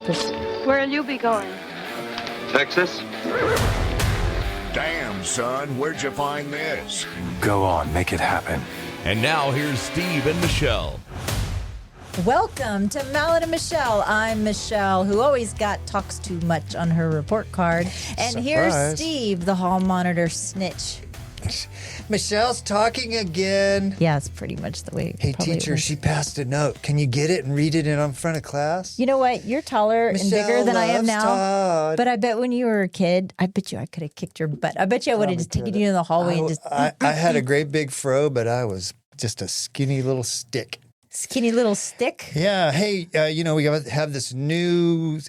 Where'll you be going? Texas? Damn, son, where'd you find this? Go on, make it happen. And now here's Steve and Michelle. Welcome to Mallett and Michelle. I'm Michelle, who always talks too much on her report card. And here's Steve, the hall monitor snitch. Michelle's talking again. Yeah, it's pretty much the way. Hey, teacher, she passed a note. Can you get it and read it in front of class? You know what? You're taller Michelle and bigger than I am now. Todd. But I bet when you were a kid, I bet you I could have kicked your butt. I bet you I would have just taken you in the hallway and just. I had a great big fro, but I was just a skinny little stick. Skinny little stick. Yeah. Hey, we have this new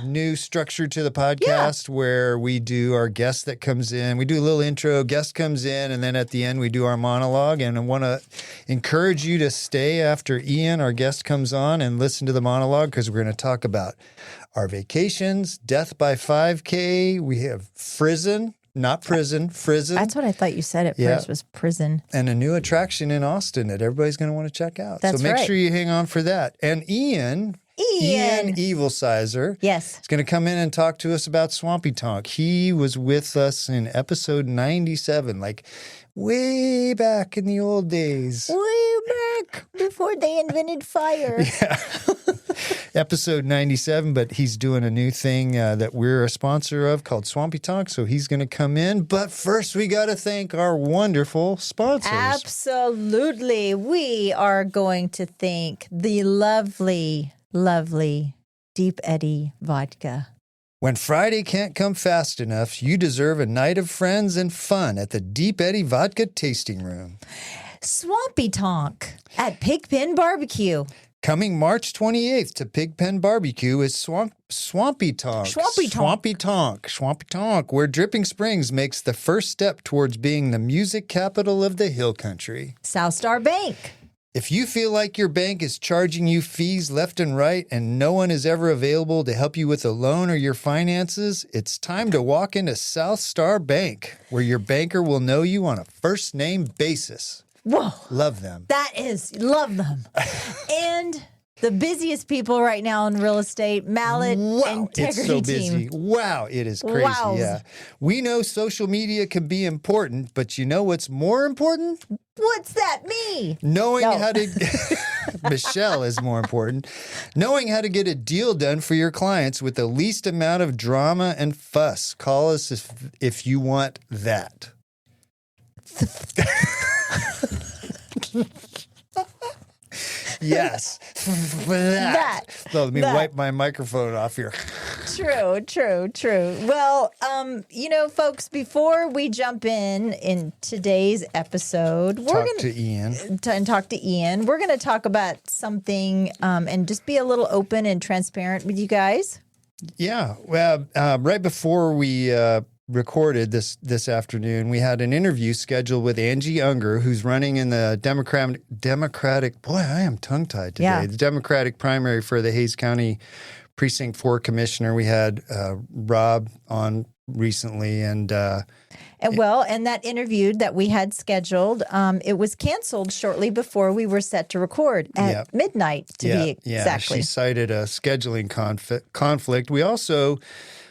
new structure to the podcast where we do our guest that comes in. We do a little intro, guest comes in, and then at the end we do our monologue. And I want to encourage you to stay after Ian, our guest, comes on and listen to the monologue because we're going to talk about our vacations, death by 5K. We have Frisson. Not prison, Frisson. That's what I thought you said at first was prison. And a new attraction in Austin that everybody's going to want to check out. That's so make sure you hang on for that. And Ian Evilsizor is going to come in and talk to us about Swampy Tonk. He was with us in episode 97, like way back in the old days. Way back before they invented fire. Yeah. Episode 97, but he's doing a new thing that we're a sponsor of called Swampy Tonk, so he's going to come in. But first, we got to thank our wonderful sponsors. Absolutely. We are going to thank the lovely Deep Eddy vodka. When Friday can't come fast enough, you deserve a night of friends and fun at the Deep Eddy Vodka Tasting Room. Swampy Tonk at Pigpen Barbecue. Coming March 28th to Pigpen Barbecue is Swampy Tonk. Swampy Tonk, where Dripping Springs makes the first step towards being the music capital of the Hill Country. SouthStar Bank. If you feel like your bank is charging you fees left and right and no one is ever available to help you with a loan or your finances, it's time to walk into SouthStar Bank, where your banker will know you on a first-name basis. Whoa. Love them. Love them. And the busiest people right now in real estate, Mallett Integrity it's so busy. Team. Wow, it is crazy. Wow. Yeah. We know social media can be important, but you know what's more important? What's that mean? Knowing how to Michelle is more important. Knowing how to get a deal done for your clients with the least amount of drama and fuss. Call us if you want that. Yes. that. So let me wipe my microphone off here. True. Well, folks, before we jump in today's episode, we're going to talk to Ian. We're going to talk about something and just be a little open and transparent with you guys. Yeah. Well, right before we recorded this afternoon, we had an interview scheduled with Angie Unger, who's running in the Democratic. Boy, I am tongue-tied today. Yeah. The Democratic primary for the Hays County Precinct 4 Commissioner. We had Rob on recently, and that interview that we had scheduled, it was canceled shortly before we were set to record at midnight, to be exactly. She cited a scheduling conflict. We also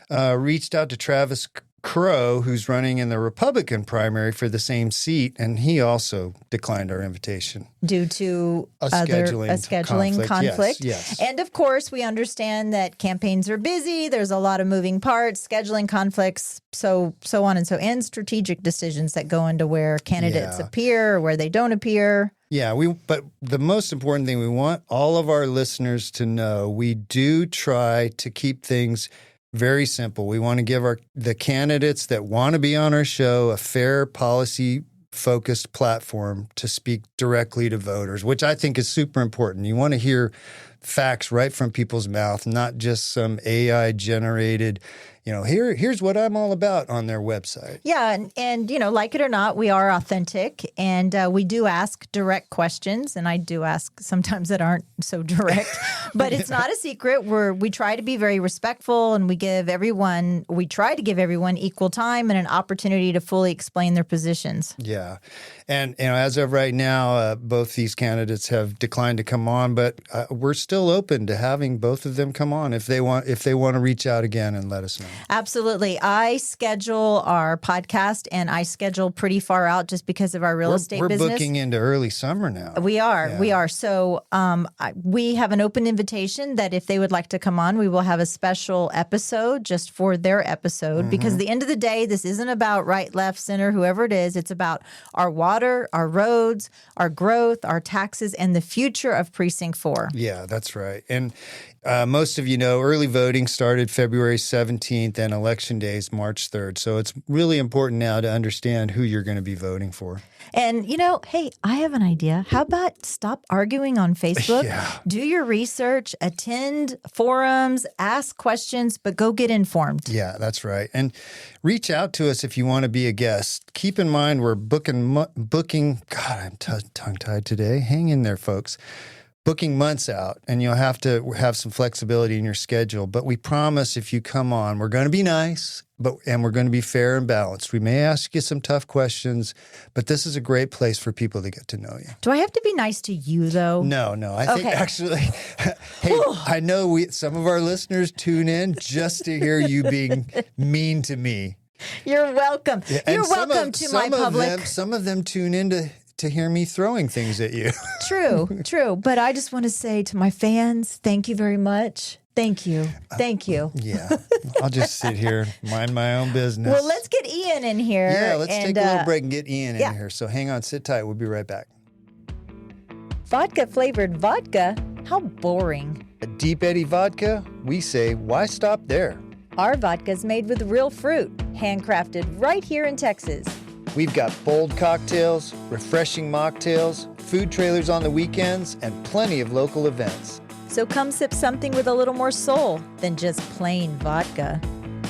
reached out to Travis Crow, who's running in the Republican primary for the same seat, and he also declined our invitation. Due to a scheduling conflict. Yes. And of course, we understand that campaigns are busy. There's a lot of moving parts, scheduling conflicts, so on and so, and strategic decisions that go into where candidates appear or where they don't appear. Yeah, but the most important thing, we want all of our listeners to know, we do try to keep things very simple. We want to give the candidates that want to be on our show a fair, policy-focused platform to speak directly to voters, which I think is super important. You want to hear facts right from people's mouth, not just some AI-generated here's what I'm all about on their website. Yeah, and like it or not, we are authentic, and we do ask direct questions, and I do ask sometimes that aren't so direct, but it's not a secret. We try to be very respectful, and we try to give everyone equal time and an opportunity to fully explain their positions. Yeah, and as of right now, both these candidates have declined to come on, but we're still open to having both of them come on if they want to reach out again and let us know. Absolutely. I schedule our podcast, and I schedule pretty far out just because of our real estate business. We're booking into early summer now. We are. Yeah. We are. So we have an open invitation that if they would like to come on, we will have a special episode just for their episode, because at the end of the day, this isn't about right, left, center, whoever it is. It's about our water, our roads, our growth, our taxes, and the future of Precinct 4. Yeah, that's right. And most of you know, early voting started February 17th and Election Day is March 3rd. So it's really important now to understand who you're going to be voting for. And, hey, I have an idea. How about stop arguing on Facebook? Yeah. Do your research, attend forums, ask questions, but go get informed. Yeah, that's right. And reach out to us if you want to be a guest. Keep in mind, we're booking, God, I'm tongue-tied today. Hang in there, folks. Booking months out, and you'll have to have some flexibility in your schedule. But we promise if you come on, we're going to be nice, and we're going to be fair and balanced. We may ask you some tough questions, but this is a great place for people to get to know you. Do I have to be nice to you, though? No. I think actually, hey, I know some of our listeners tune in just to hear you being mean to me. You're welcome. Yeah, You're welcome to my public. Some of them tune in to hear me throwing things at you. True. But I just want to say to my fans, thank you very much. Thank you. Yeah. I'll just sit here, mind my own business. Well, let's get Ian in here. Yeah, let's take a little break and get Ian in here. So hang on, sit tight. We'll be right back. Vodka-flavored vodka? How boring. At Deep Eddy Vodka, we say, why stop there? Our vodka's made with real fruit, handcrafted right here in Texas. We've got bold cocktails, refreshing mocktails, food trailers on the weekends, and plenty of local events. So come sip something with a little more soul than just plain vodka.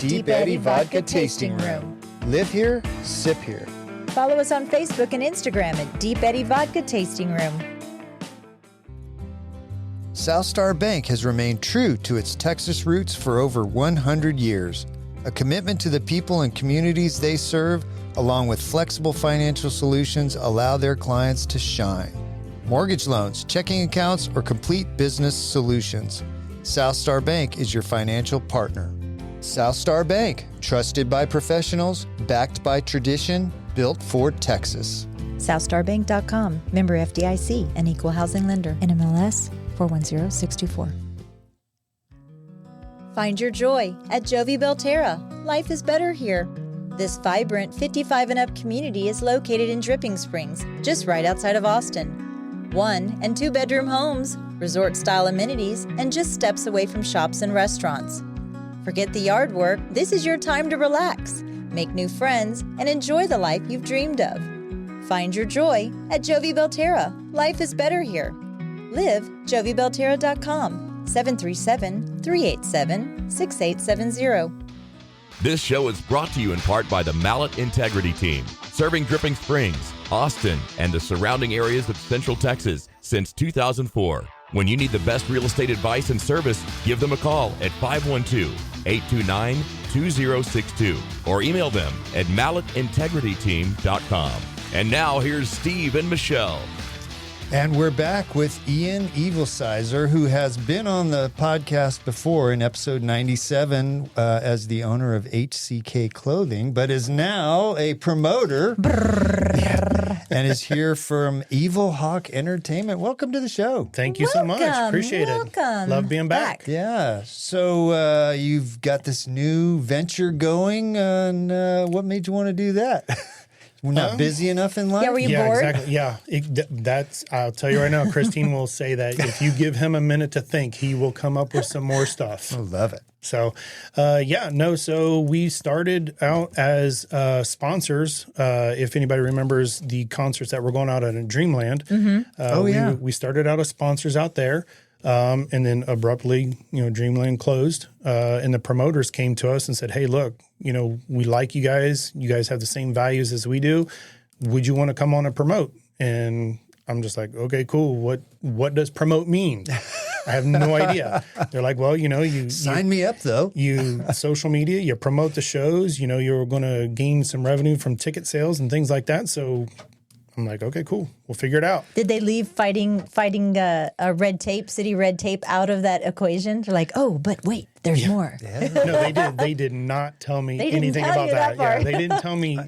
Deep Eddy Vodka Tasting Room. Live here, sip here. Follow us on Facebook and Instagram at Deep Eddy Vodka Tasting Room. SouthStar Bank has remained true to its Texas roots for over 100 years. A commitment to the people and communities they serve, along with flexible financial solutions, allow their clients to shine. Mortgage loans, checking accounts, or complete business solutions. SouthStar Bank is your financial partner. SouthStar Bank, trusted by professionals, backed by tradition, built for Texas. SouthStarBank.com, member FDIC, an equal housing lender, NMLS 410624. Find your joy at Jovi Belterra. Life is better here. This vibrant 55 and up community is located in Dripping Springs, just right outside of Austin. 1- and 2-bedroom homes, resort-style amenities, and just steps away from shops and restaurants. Forget the yard work. This is your time to relax, make new friends, and enjoy the life you've dreamed of. Find your joy at Jovi Belterra. Life is better here. Live JoviBelterra.com, 737-387-6870. This show is brought to you in part by the Mallett Integrity Team, serving Dripping Springs, Austin, and the surrounding areas of Central Texas since 2004. When you need the best real estate advice and service, give them a call at 512-829-2062 or email them at mallettintegrityteam.com. And now here's Steve and Michelle. And we're back with Ian Evilsizor, who has been on the podcast before in episode 97 as the owner of HCK Clothing, but is now a promoter and is here from Evilhawk Entertainment. Welcome to the show. Thank you so much. Appreciate it. Love being back. Yeah. So you've got this new venture going, and what made you want to do that? We're not busy enough in life? Yeah, were you bored? Exactly. Yeah, that's. I'll tell you right now, Christine will say that if you give him a minute to think, he will come up with some more stuff. I love it. So, so we started out as sponsors. If anybody remembers the concerts that were going out at Dreamland. Mm-hmm. We started out as sponsors out there. And then abruptly, Dreamland closed. And the promoters came to us and said, hey, look, we like you guys. You guys have the same values as we do. Would you want to come on and promote? And I'm just like, okay, cool. What does promote mean? I have no idea. They're like, well, you sign me up though. You social media, you promote the shows, you're going to gain some revenue from ticket sales and things like that. So I'm like, okay, cool. We'll figure it out. Did they leave fighting red tape, city red tape out of that equation? They're like, oh, but wait, there's more. Yeah. No, they did. They did not tell me anything about that. Yeah, they didn't tell me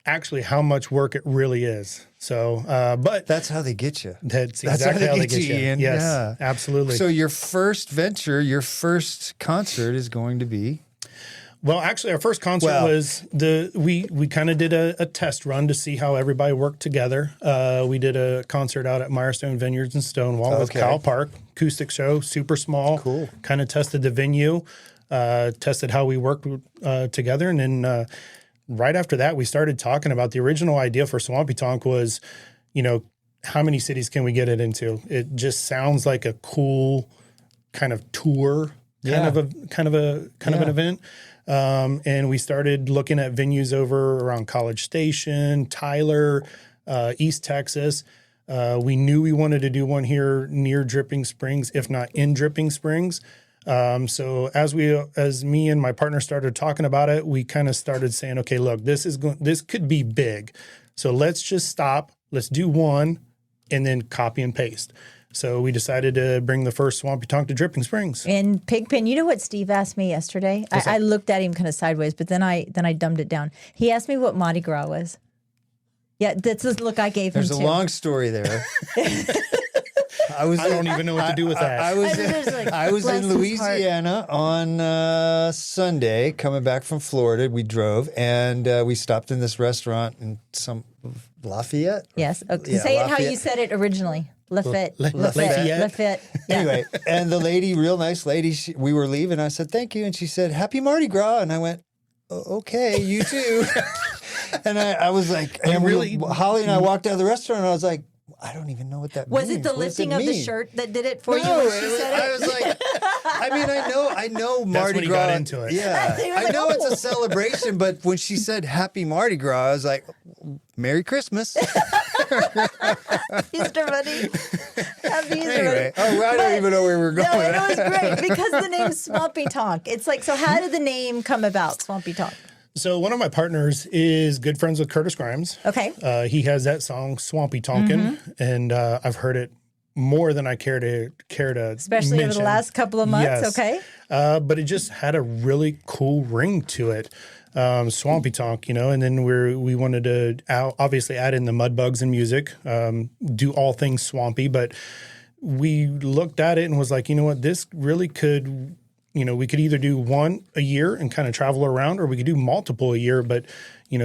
actually how much work it really is. So, but that's how they get you. That's exactly how they get you. Ian. Yes, yeah. Absolutely. So your first venture, your first concert is going to be? Well, actually, our first concert was we kind of did a test run to see how everybody worked together. We did a concert out at Mirestone Vineyards in Stonewall with Cal Park, acoustic show, super small. Cool. Kind of tested the venue, tested how we worked together, and then right after that, we started talking about the original idea for Swampy Tonk was, how many cities can we get it into? It just sounds like a cool kind of tour, kind of an event. And we started looking at venues over around College Station, Tyler, East Texas. We knew we wanted to do one here near Dripping Springs, if not in Dripping Springs. So as me and my partner started talking about it, we kind of started saying, okay, look, this could be big. So let's just stop. Let's do one and then copy and paste. So we decided to bring the first Swampy Tonk to Dripping Springs. And Pigpen, you know what Steve asked me yesterday? I looked at him kind of sideways, but then I dumbed it down. He asked me what Mardi Gras was. Yeah, that's the look I gave him too. There's a long story there. I don't even know what to do with that. I was in Louisiana on Sunday, coming back from Florida. We drove and we stopped in this restaurant in some Lafayette. Yes. Okay. Yeah, say Lafayette. it how you said it originally. Lafayette. Lafayette. Yeah. Anyway, and the lady, real nice lady, we were leaving. I said, thank you. And she said, happy Mardi Gras. And I went, okay, you too. And I was like, Holly and I walked out of the restaurant and I was like, I don't even know what that means. Was it the lifting of the shirt that did it for you? No, When she said it? I was like, I know Mardi when Gras. he got into it. Yeah, I know it's a celebration, but when she said Happy Mardi Gras, I was like, Merry Christmas. Easter Bunny. Happy Easter Anyway, Bunny. I don't even know where we're going. No, it was great because the name's Swampy Tonk. It's like, so how did the name come about, Swampy Tonk? So one of my partners is good friends with Curtis Grimes. Okay. He has that song Swampy Tonkin', and I've heard it more than I care to Especially mention. over the last couple of months. Yes. Okay. But it just had a really cool ring to it. Swampy Tonk, and then we wanted to obviously add in the Mudbugs and music, do all things swampy, but we looked at it and was like, you know what, this really could, we could either do one a year and kind of travel around, or we could do multiple a year, but,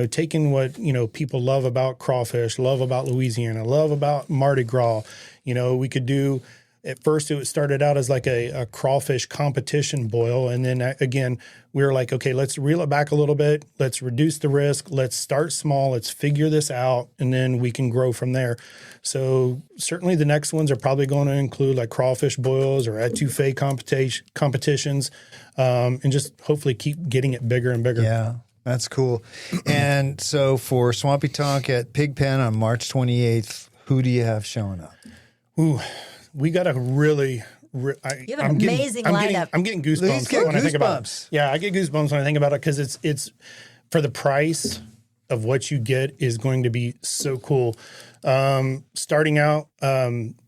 taking what, people love about crawfish, love about Louisiana, love about Mardi Gras, we could do. At first, it started out as like a crawfish competition boil. And then again, we were like, okay, let's reel it back a little bit. Let's reduce the risk. Let's start small. Let's figure this out. And then we can grow from there. So certainly the next ones are probably going to include like crawfish boils or etouffee competitions, and just hopefully keep getting it bigger and bigger. Yeah, that's cool. And so for Swampy Tonk at Pigpen on March 28th, who do you have showing up? Ooh. We got a really, you have an amazing lineup. I'm getting goosebumps when I think about it. Yeah, I get goosebumps when I think about it because it's for the price of what you get is going to be so cool. Starting out,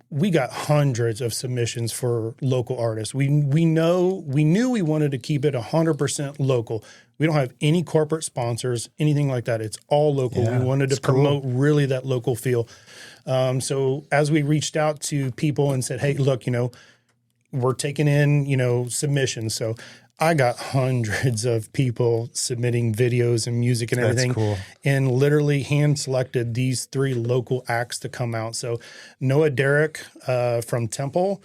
we got hundreds of submissions for local artists. We knew we wanted to keep it 100% local. We don't have any corporate sponsors, anything like that. It's all local. Yeah, we wanted to promote really that local feel. So as we reached out to people and said, hey, look, we're taking in, submissions. So I got hundreds of people submitting videos and music and everything. That's cool. And literally hand selected these 3 local acts to come out. So Noah Derrick from Temple,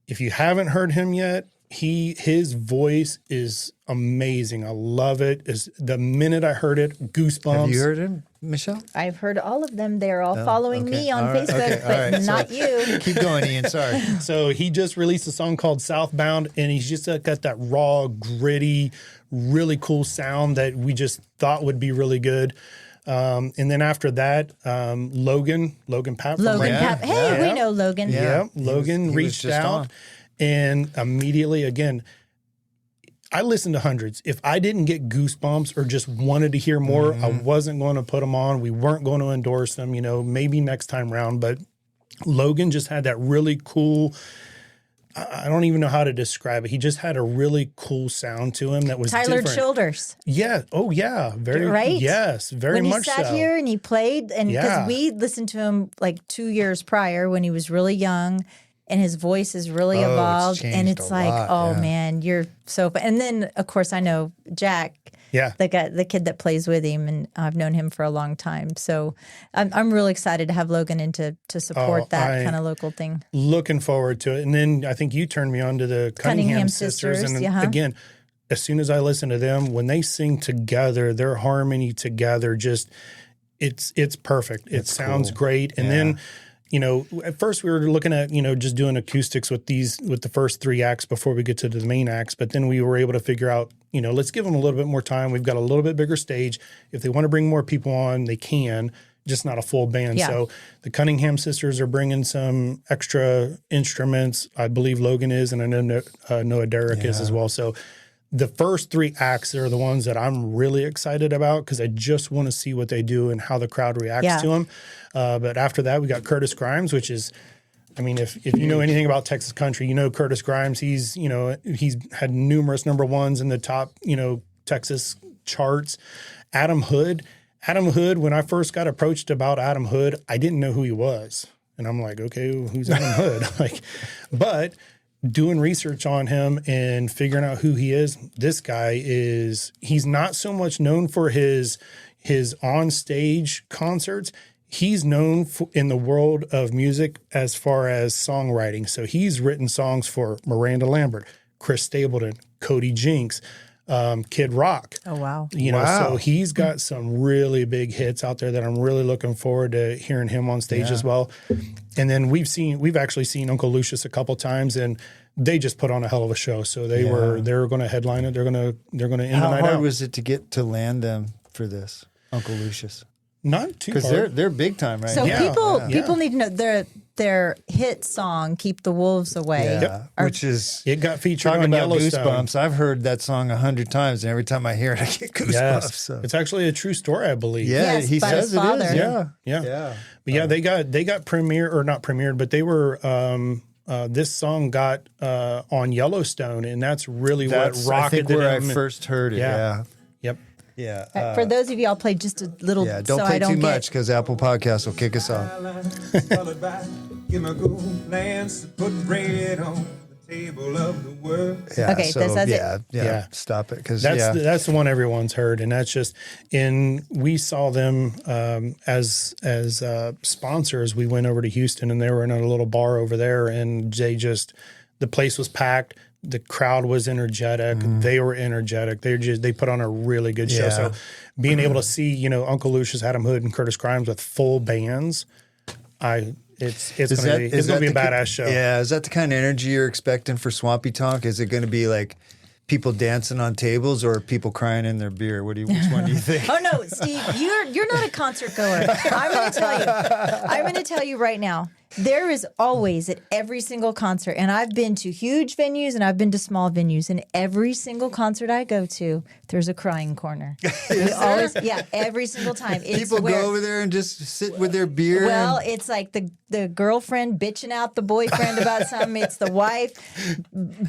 if you haven't heard him yet, his voice is amazing. I love it. The minute I heard it, goosebumps. Have you heard him? Michelle? I've heard all of them. They're all following me on All right. Facebook, Okay. but All right. not you. Keep going, Ian. Sorry. So he just released a song called Southbound, and he's just got that raw, gritty, really cool sound that we just thought would be really good. And then after that, Logan Papp. Logan Yeah. Papp. Hey, Yeah. we know Logan. Yeah, Logan he was reached just out on. and immediately, again, I listened to hundreds. If I didn't get goosebumps or just wanted to hear more, I wasn't going to put them on. We weren't going to endorse them, maybe next time round. But Logan just had that really cool, I don't even know how to describe it. He just had a really cool sound to him that was Tyler different. Childers. Yeah. Oh, yeah. Very, Right? Yes, very When he much sat so. here and he played, and because Yeah. we listened to him like 2 years prior when he was really young, and his voice has really Oh, it's evolved, and changed it's a like, lot, oh yeah. man, you're so. And then of course I know Jack, Yeah. the kid that plays with him, and I've known him for a long time. So I'm really excited to have Logan in to support that kind of local thing. Looking forward to it. And then I think you turned me on to the Cunningham sisters. And again, as soon as I listen to them, when they sing together, their harmony together, just it's perfect. It sounds great. And then, at first we were looking at, just doing acoustics with the first 3 acts before we get to the main acts. But then we were able to figure out, let's give them a little bit more time. We've got a little bit bigger stage. If they want to bring more people on, they can, just not a full band. Yeah. So the Cunningham sisters are bringing some extra instruments. I believe Logan is, and I know Noah Derrick is as well. So the first 3 acts are the ones that I'm really excited about because I just want to see what they do and how the crowd reacts to them. But after that, we got Curtis Grimes, which is, if you know anything about Texas country, Curtis Grimes. He's had numerous number ones in the top, Texas charts. Adam Hood, when I first got approached about Adam Hood, I didn't know who he was. And I'm like, okay, who's Adam Hood? But doing research on him and figuring out who he is, this guy he's not so much known for his on-stage concerts. He's known in the world of music as far as songwriting. So he's written songs for Miranda Lambert, Chris Stapleton, Cody Jinks, Kid Rock. Oh, wow. So he's got some really big hits out there that I'm really looking forward to hearing him on stage as well. And then we've actually seen Uncle Lucius a couple times, and they just put on a hell of a show. So they were going to headline it. They're going to end the night out. How hard was it to get to land them for this, Uncle Lucius? Not too Because hard. they're big time right So now. people need to know their hit song "Keep the Wolves Away." Yeah, which is It got featured talking on about Yellowstone. goosebumps. I've heard that song 100 times, and every time I hear it, I get goosebumps. Yes. So. It's actually a true story, I believe. Yeah, Yes, he by says his it father. is. Yeah. Yeah. But yeah, they got premiered, or not premiered, but they were this song got on Yellowstone, and that's really That's what I rocketed think where I them. first heard it. Yeah. Yep. Yeah. For those of you, I'll play just a little. Yeah, don't so play I don't too get, much because Apple Podcasts will kick us off. Give my cool plans to put bread on the table of the world. Yeah, Okay, so, that's it. yeah, Yeah. stop it because That's the one everyone's heard, and that's just. And we saw them as sponsors. We went over to Houston, and they were in a little bar over there, and the place was packed. The crowd was energetic. They were energetic. They put on a really good show. Yeah. So being able to see, Uncle Lucius, Adam Hood, and Curtis Grimes with full bands, it's gonna be a badass show. Yeah, is that the kind of energy you're expecting for Swampy Tonk? Is it going to be like people dancing on tables or people crying in their beer? Which one do you think? Oh no, Steve, you're not a concert goer. I'm going to tell you right now. There is always at every single concert, and I've been to huge venues and I've been to small venues, and every single concert I go to, there's a crying corner. Every single time. It's People go over there and just sit with their beer. Well, it's like the girlfriend bitching out the boyfriend about something. It's the wife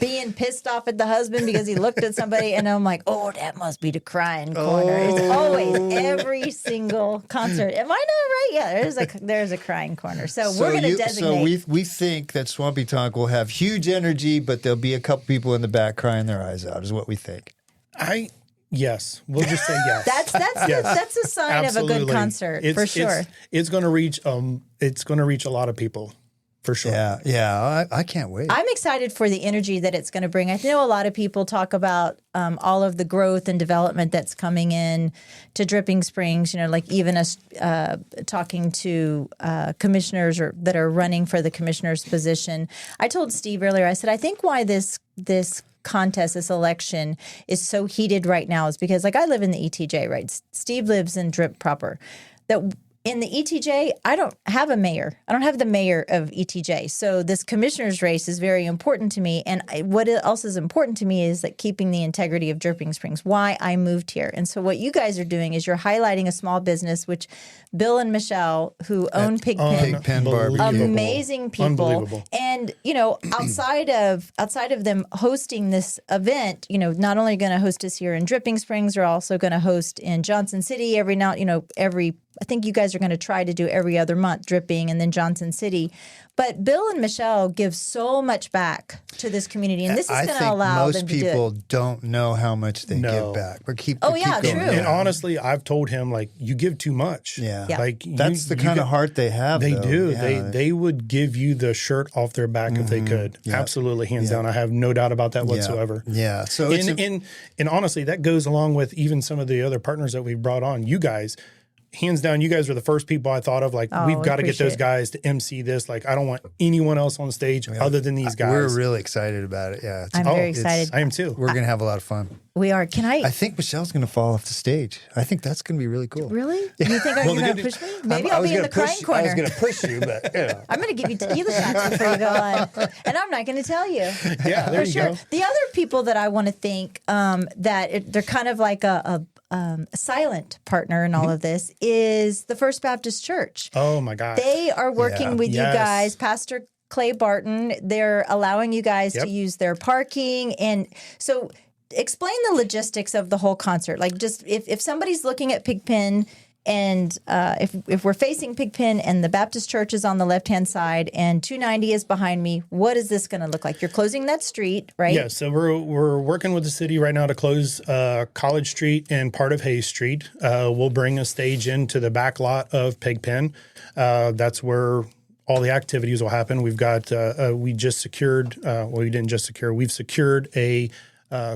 being pissed off at the husband because he looked at somebody, and I'm like, oh, that must be the crying corner. It's always every single concert. Am I not right? Yeah, there's a crying corner. So we're going to designate. So we think that Swampy Tonk will have huge energy, but there'll be a couple people in the back crying their eyes out, is what we think. Yes, we'll just say yes. That's a sign of a good concert for sure. It's going to reach a lot of people, for sure. Yeah. I can't wait. I'm excited for the energy that it's going to bring. I know a lot of people talk about all of the growth and development that's coming in to Dripping Springs, like even us talking to commissioners that are running for the commissioner's position. I told Steve earlier, I said, I think why this contest, this election is so heated right now is because I live in the ETJ, right? Steve lives in Drip proper. That in the ETJ, I don't have a mayor. I don't have the mayor of ETJ. So this commissioner's race is very important to me. And what else is important to me is keeping the integrity of Dripping Springs, why I moved here. And so what you guys are doing is you're highlighting a small business, which Bill and Michelle, who own Pigpen Barbecue. amazing people. And, outside of them hosting this event, not only going to host us here in Dripping Springs, they're also going to host in Johnson City every now, I think you guys are going to try to do every other month, Dripping and then Johnson City. But Bill and Michelle give so much back to this community, and this is going to allow them to do it. Most people don't know how much they give back. But keep going. True. And honestly, I've told him, you give too much. Yeah. That's the kind of heart they have. They though. do. Yeah. They would give you the shirt off their back if they could. Yep. Absolutely, hands down. I have no doubt about that whatsoever. Yeah. So and honestly, that goes along with even some of the other partners that we've brought on. You guys, hands down, you guys are the first people I thought of. We've got to get those guys to MC this. I don't want anyone else on stage other than these guys. We're really excited about it. Yeah. I'm very excited. I am too. We're going to have a lot of fun. We are. I think Michelle's going to fall off the stage. I think that's going to be really cool. Really? You think you're going to push me? Maybe I'll be in the crying corner. I was going to push you, but I'm going to give you tequila shots before you go on, and I'm not going to tell you. Yeah, there you go. The other people that I want to thank they're kind of like a silent partner in all of this is the First Baptist Church. Oh my gosh. They are working with you guys, Pastor Clay Barton. They're allowing you guys to use their parking. And so explain the logistics of the whole concert. Just if somebody's looking at Pigpen and if we're facing Pigpen and the Baptist church is on the left-hand side and 290 is behind me, what is this going to look like? You're closing that street, right? Yeah, so we're working with the city right now to close College Street and part of Hayes Street. We'll bring a stage into the back lot of Pigpen. That's where all the activities will happen. We've got we just secured. We didn't just secure. We've secured a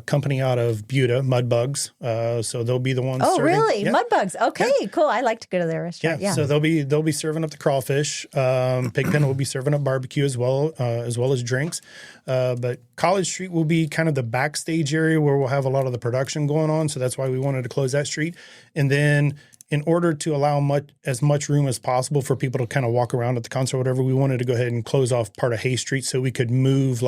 company out of Buda, Mudbugs. So they'll be the ones. Oh, serving. really? Yeah. Mudbugs. Okay, cool. I like to go to their restaurant. Yeah. So they'll be serving up the crawfish. Pigpen will be serving up barbecue as well as drinks. But College Street will be kind of the backstage area where we'll have a lot of the production going on. So that's why we wanted to close that street. And then in order to allow as much room as possible for people to kind of walk around at the concert or whatever, we wanted to go ahead and close off part of Hayes Street so we could move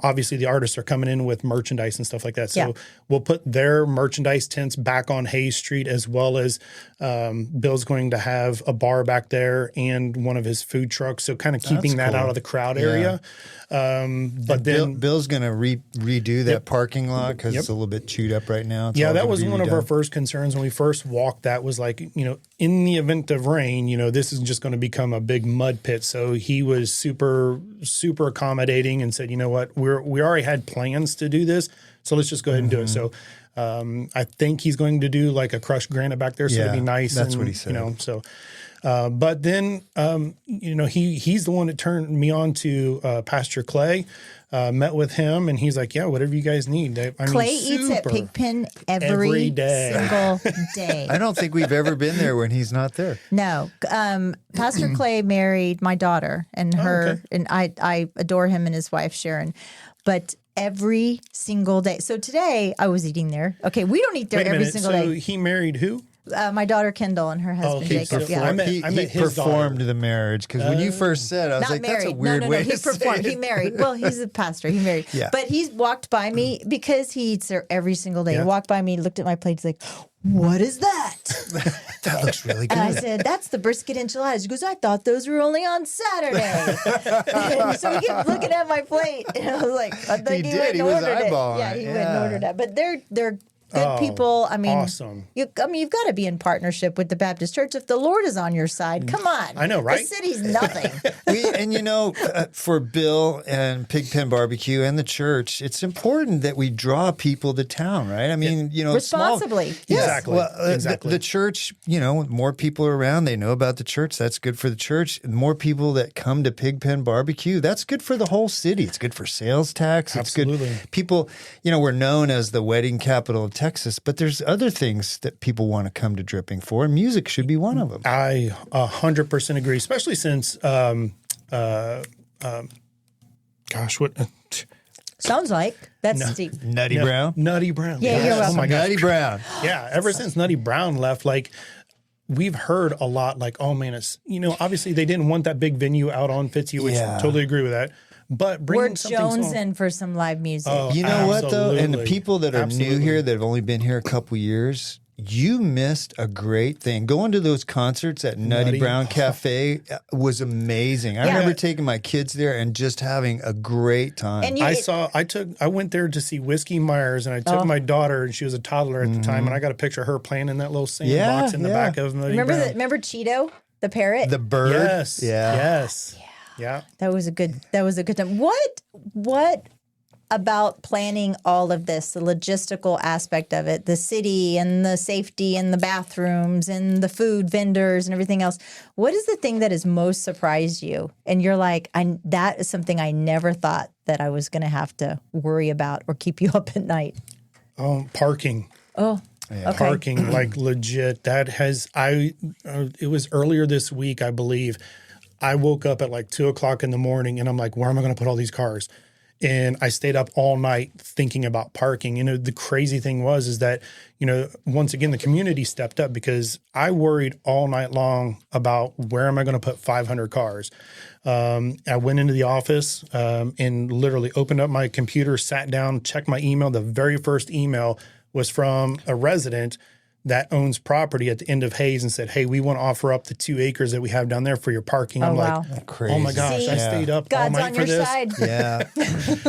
obviously the artists are coming in with merchandise and stuff like that. So we'll put their merchandise tents back on Hayes Street, as well as Bill's going to have a bar back there and one of his food trucks. So kind of keeping that out of the crowd area. But then Bill's going to redo that parking lot because it's a little bit chewed up right now. That was one of our first concerns when we first walked. That was in the event of rain, this is just going to become a big mud pit. So he was super, super accommodating and said, you know what, we already had plans to do this, so let's just go ahead and do it. So I think he's going to do a crushed granite back there, so it'll be nice. That's what he said. But then, he's the one that turned me on to Pastor Clay. Met with him, and he's like, yeah, whatever you guys need. Clay eats at Pigpen every day. Single day. I don't think we've ever been there when he's not there. No. Pastor Clay married my daughter, and and I adore him and his wife, Sharon. But every single day. So today I was eating there. Okay, we don't eat there every single day. So he married who? My daughter Kendall and her husband Jacob. He performed the marriage because when you first said, I was like, married. "That's a weird way he to say performed. it." He married. Well, he's a pastor. He married. Yeah. But he's walked by me because he eats there every single day. He walked by me, looked at my plate, he's like, "What is that?" That looks really good. And I said, "That's the brisket enchiladas." He goes, "I thought those were only on Saturday." So he kept looking at my plate, and I was like, "I think He did. He was eyeballing Yeah, he went and ordered that. But they're good people. I mean, awesome. You've got to be in partnership with the Baptist Church if the Lord is on your side. Come on, I know, right? The city's nothing. For Bill and Pigpen Barbecue and the church, it's important that we draw people to town, right? I mean, responsibly. Exactly. Well, exactly. The church, more people are around. They know about the church. That's good for the church. And more people that come to Pigpen Barbecue, that's good for the whole city. It's good for sales tax. It's Absolutely. good. People, we're known as the wedding capital of Texas, but there's other things that people want to come to Dripping for, and music should be one of them. I 100% agree, especially since, what? Sounds like that's Steve. Nutty Brown? Nutty Brown. Yeah, you're welcome. Oh my gosh. Nutty Brown. Yeah, ever since Nutty Brown left, we've heard a lot oh man, it's, obviously they didn't want that big venue out on Fitzhugh, which I totally agree with that. But We're bringing something jonesing for some live music. Oh, You know what, though? And the absolutely. people that are new Absolutely. here that have only been here a couple years, you missed a great thing. Going to those concerts at Nutty Brown Cafe was amazing. I remember taking my kids there and just having a great time. And I went there to see Whiskey Myers, and I took my daughter, and she was a toddler at the time, and I got a picture of her playing in that little sandbox in the back of Nutty Brown. Remember Cheeto, the parrot? The bird. Yes. Yeah. Yes. Yeah. That was a good time. What about planning all of this, the logistical aspect of it, the city and the safety and the bathrooms and the food vendors and everything else? What is the thing that has most surprised you? And you're like, that is something I never thought that I was going to have to worry about or keep you up at night. Parking. Oh, okay. Parking, legit. It was earlier this week, I believe. I woke up at 2:00 in the morning, and I'm like, where am I going to put all these cars? And I stayed up all night thinking about parking. The crazy thing is that, once again, the community stepped up, because I worried all night long about where am I going to put 500 cars. I went into the office and literally opened up my computer, sat down, checked my email. The very first email was from a resident that owns property at the end of Hayes and said, hey, we want to offer up the 2 acres that we have down there for your parking. I'm wow. Crazy. Oh my gosh, See? I stayed up God's all night on for your this. side.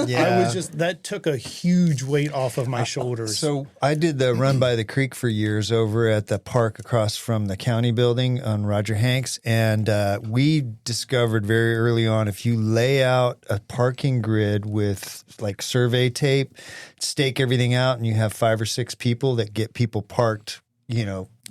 Yeah. That took a huge weight off of my shoulders. So I did the Run by the Creek for years over at the park across from the county building on Roger Hanks. And we discovered very early on, if you lay out a parking grid with survey tape, stake everything out, and you have 5 or 6 people that get people parked,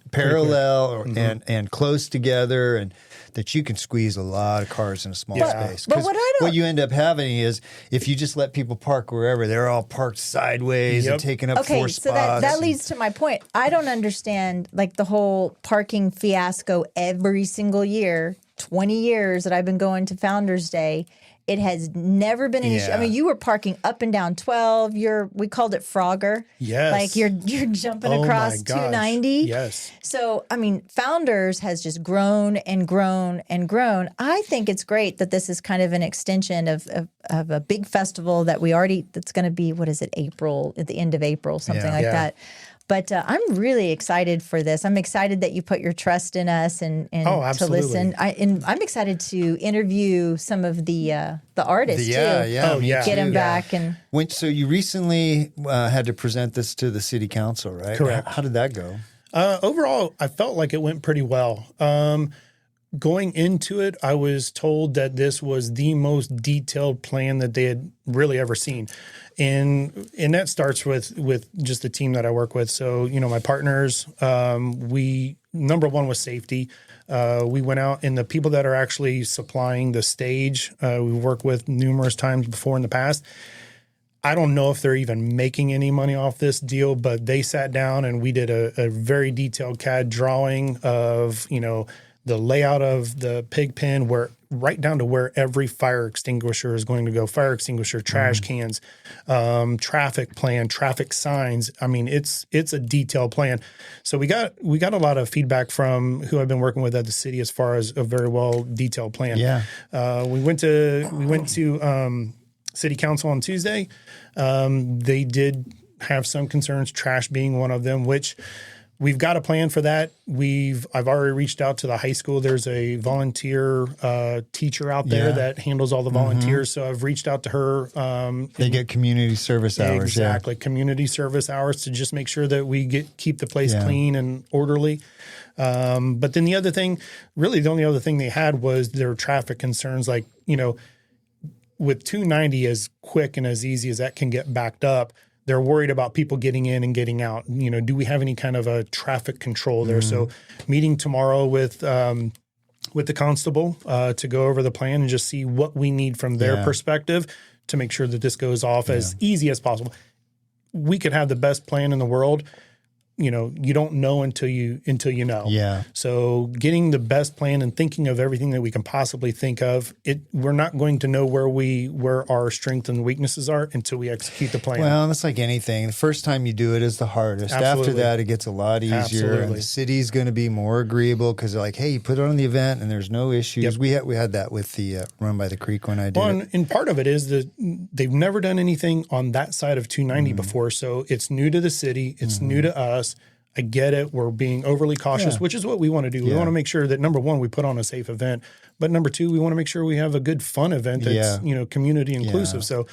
parallel and close together, and that you can squeeze a lot of cars in a small space. But what you end up having is, if you just let people park wherever, they're all parked sideways and taking up 4 spots. So that leads to my point. I don't understand the whole parking fiasco every single year, 20 years that I've been going to Founders Day. It has never been an issue. I mean, you were parking up and down 12. We called it Frogger. Yes. You're jumping across 290. Yes. So, I mean, Founders has just grown and grown and grown. I think it's great that this is kind of an extension of a big festival that that's going to be, April, at the end of April, something like that. But I'm really excited for this. I'm excited that you put your trust in us and to listen. I'm excited to interview some of the artists too. Get them back and. So you recently had to present this to the city council, right? Correct. How did that go? Overall, I felt like it went pretty well. Going into it, I was told that this was the most detailed plan that they had really ever seen. And that starts with just the team that I work with. So, my partners, number one was safety. We went out, and the people that are actually supplying the stage, we worked with numerous times before in the past. I don't know if they're even making any money off this deal, but they sat down and we did a very detailed CAD drawing of, the layout of the pig pen, right down to where every fire extinguisher is going to go, fire extinguisher, trash cans, traffic plan, traffic signs. I mean, it's a detailed plan. So we got a lot of feedback from who I've been working with at the city as far as a very well detailed plan. Yeah. We went to city council on Tuesday. They did have some concerns, trash being one of them, which we've got a plan for that. I've already reached out to the high school. There's a volunteer teacher out there that handles all the volunteers. So I've reached out to her. They get community service hours. Exactly. Community service hours to just make sure that we keep the place clean and orderly. But then the other thing, really the only other thing they had was their traffic concerns. Like, with 290 as quick and as easy as that can get backed up, they're worried about people getting in and getting out. Do we have any kind of a traffic control there? So meeting tomorrow with the constable to go over the plan and just see what we need from their perspective to make sure that this goes off as easy as possible. We could have the best plan in the world. You don't know until you know. Yeah. So getting the best plan and thinking of everything that we can possibly think of, we're not going to know where our strengths and weaknesses are until we execute the plan. Well, it's like anything. The first time you do it is the hardest. Absolutely. After that, it gets a lot easier. Absolutely. And the city's going to be more agreeable because they're like, hey, you put it on the event and there's no issues. Yep. We had that with the Run by the Creek when I did it. And part of it is that they've never done anything on that side of 290 before. So it's new to the city. It's new to us. I get it. We're being overly cautious, which is what we want to do. We want to make sure that, number one, we put on a safe event. But number two, we want to make sure we have a good, fun event that's, community inclusive. So,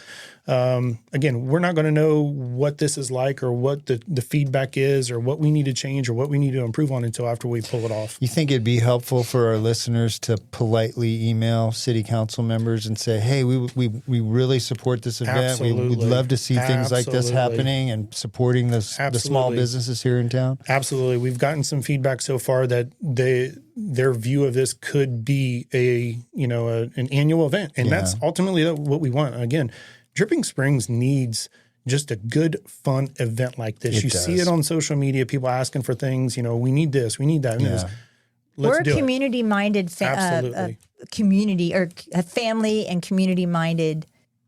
again, we're not going to know what this is like or what the feedback is or what we need to change or what we need to improve on until after we pull it off. You think it'd be helpful for our listeners to politely email city council members and say, hey, we really support this event. Absolutely. We'd love to see things like this happening and supporting the small businesses here in town? Absolutely. We've gotten some feedback so far that their view of this could be an annual event. And that's ultimately what we want. Again, Dripping Springs needs just a good, fun event like this. You see it on social media, people asking for things, we need this, we need that. And we're a community-minded community or a family and community-minded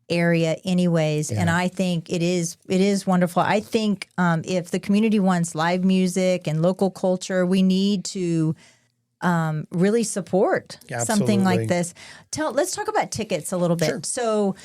area anyways. And I think it is wonderful. I think if the community wants live music and local culture, we need to really support something like this. Let's talk about tickets a little bit. Sure. So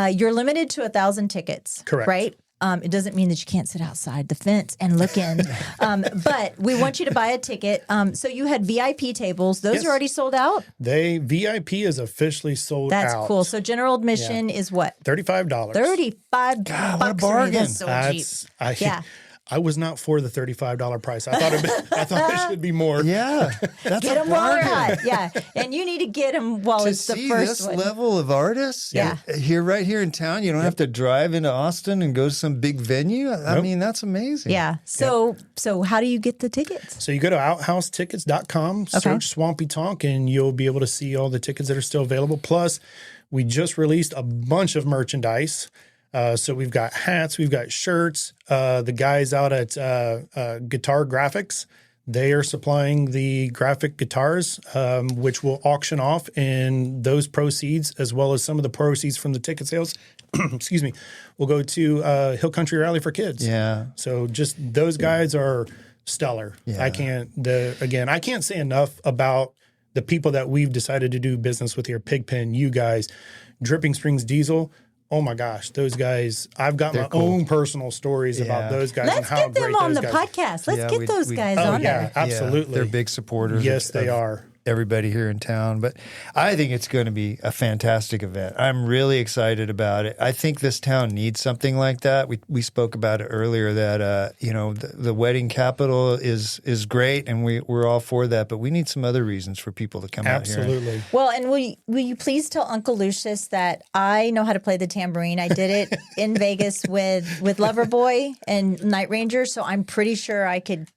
you're limited to 1,000 tickets, correct? Right? It doesn't mean that you can't sit outside the fence and look in, but we want you to buy a ticket. So you had VIP tables; those are already sold out. VIP is officially sold out. That's cool. So general admission is what? $35. $35. God, what a bargain! That's so cheap. I was not for the $35 price. I thought it should be more. Yeah, that's get a them while they're bargain. hot. Yeah, and you need to get them while it's the first this one. level of artists, right here in town, you don't have to drive into Austin and go to some big venue. I mean, that's amazing. Yeah. So how do you get the tickets? So you go to outhousetickets.com, search Swampy Tonk, and you'll be able to see all the tickets that are still available. Plus, we just released a bunch of merchandise. So we've got hats, we've got shirts. The guys out at Guitar Graphics, they are supplying the graphic guitars, which will auction off, and those proceeds, as well as some of the proceeds from the ticket sales, excuse me, will go to Hill Country Rally for Kids. Yeah. So just those guys are stellar. Yeah. I can't say enough about the people that we've decided to do business with here. Pigpen, you guys, Dripping Springs Diesel. Oh my gosh, those guys! I've got my own personal stories about those guys and how great those guys. Let's get them on the podcast. Let's get those guys on there. Absolutely. They're big supporters. Yes, they are. Everybody here in town, but I think it's going to be a fantastic event. I'm really excited about it. I think this town needs something like that. We spoke about it earlier that the wedding capital is great, and we're all for that. But we need some other reasons for people to come out here. Absolutely. Well, and will you please tell Uncle Lucius that I know how to play the tambourine. I did it in Vegas with Loverboy and Night Ranger, so I'm pretty sure I could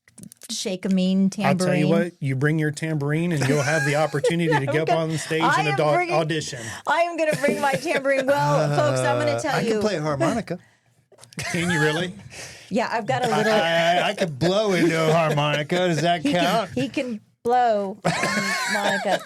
shake a mean tambourine. I'll tell you what, you bring your tambourine and you'll have the opportunity to get up on the stage and audition. I am going to bring my tambourine. Well, folks, I'm going to tell you. I can play harmonica. Can you really? Yeah, I've got a little. I could blow into a harmonica. Does that count? He can blow, Monica.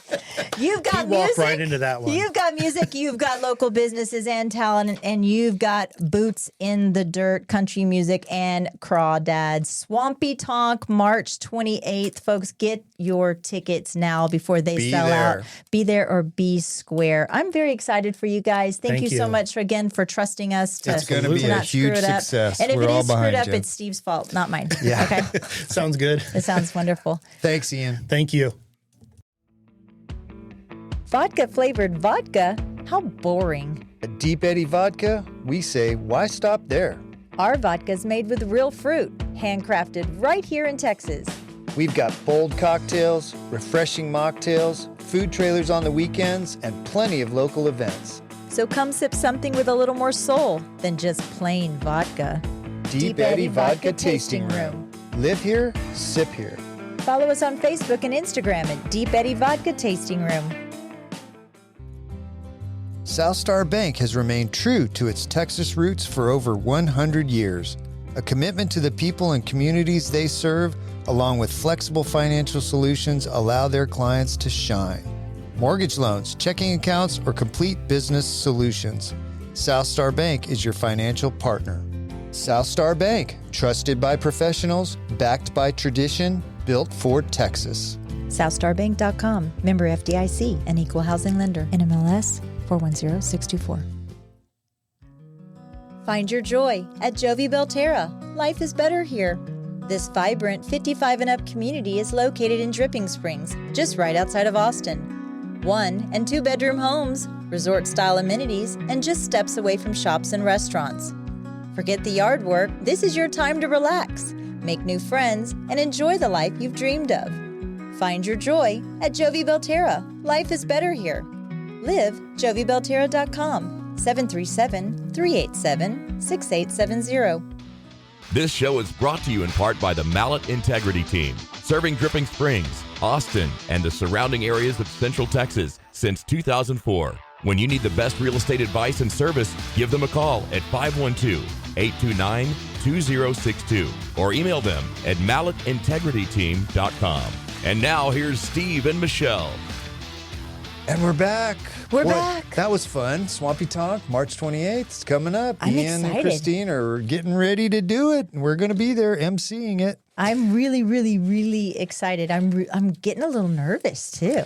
You've got He walked music. right into that one. You've got music. You've got local businesses and talent, and you've got boots in the dirt, country music, and crawdads. Swampy Tonk, March 28th. Folks, get your tickets now before they sell out. Be there or be square. I'm very excited for you guys. Thank you so much again for trusting us to, it's going to be a not huge screw it up. success. And if We're it all is screwed behind up, you. it's Steve's fault, not mine. Yeah. Okay. Sounds good. It sounds wonderful. Thanks, Ian. Thank you. Vodka flavored vodka? How boring. At Deep Eddy Vodka, we say, why stop there? Our vodka's made with real fruit, handcrafted right here in Texas. We've got bold cocktails, refreshing mocktails, food trailers on the weekends, and plenty of local events. So come sip something with a little more soul than just plain vodka. Deep Eddy Vodka Tasting Room. Live here, sip here. Follow us on Facebook and Instagram at Deep Eddy Vodka Tasting Room. SouthStar Bank has remained true to its Texas roots for over 100 years. A commitment to the people and communities they serve, along with flexible financial solutions, allow their clients to shine. Mortgage loans, checking accounts, or complete business solutions. SouthStar Bank is your financial partner. SouthStar Bank, trusted by professionals, backed by tradition, built for Texas. SouthStarBank.com. Member FDIC, an equal housing lender. NMLS 410624. Find your joy at Jovi Belterra. Life is better here. This vibrant 55 and up community is located in Dripping Springs, just right outside of Austin. 1- and 2-bedroom homes, resort-style amenities, and just steps away from shops and restaurants. Forget the yard work. This is your time to relax, make new friends, and enjoy the life you've dreamed of. Find your joy at Jovi Belterra. Life is better here. Live JoviBelterra.com. 737-387-6870. This show is brought to you in part by the Mallett Integrity Team, serving Dripping Springs, Austin, and the surrounding areas of Central Texas since 2004. When you need the best real estate advice and service, give them a call at 512-829-2062 or email them at mallettintegrityteam.com. And now here's Steve and Michelle. And we're back. We're back. That was fun. Swampy Tonk, March 28th. It's coming up. I'm Ian excited. and Christine are getting ready to do it. We're going to be there emceeing it. I'm really, really, really excited. I'm getting a little nervous too.